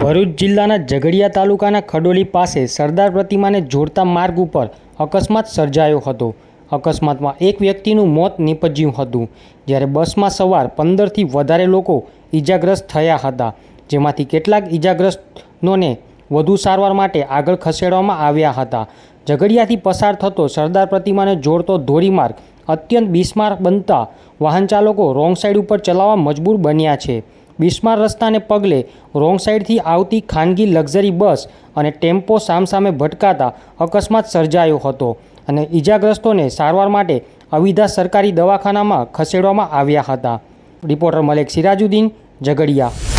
ભરૂચ જિલ્લાના ઝઘડિયા તાલુકાના ખડોલી પાસે સરદાર પ્રતિમાને જોડતા માર્ગ ઉપર અકસ્માત સર્જાયો હતો। અકસ્માતમાં એક વ્યક્તિનું મોત નીપજ્યું હતું, જ્યારે બસમાં સવાર 15થી વધારે લોકો ઈજાગ્રસ્ત થયા હતા, જેમાંથી કેટલાક ઈજાગ્રસ્તોને વધુ સારવાર માટે આગળ ખસેડવામાં આવ્યા હતા। ઝઘડિયાથી પસાર થતો સરદાર પ્રતિમાને જોડતો ધોરીમાર્ગ અત્યંત બિસ્માર બનતા વાહન ચાલકો રોંગ સાઈડ ઉપર ચલાવવા મજબૂર બન્યા છે। બિસ્માર રસ્તાને પગલે રોંગ સાઈડથી આવતી ખાનગી લક્ઝરી બસ અને ટેમ્પો સામસામે ભટકાતા અકસ્માત સર્જાયો હતો અને ઈજાગ્રસ્તોને સારવાર માટે અવિધા સરકારી દવાખાનામાં ખસેડવામાં આવ્યા હતા। રિપોર્ટર મલેક સિરાજુદ્દીન, ઝઘડિયા।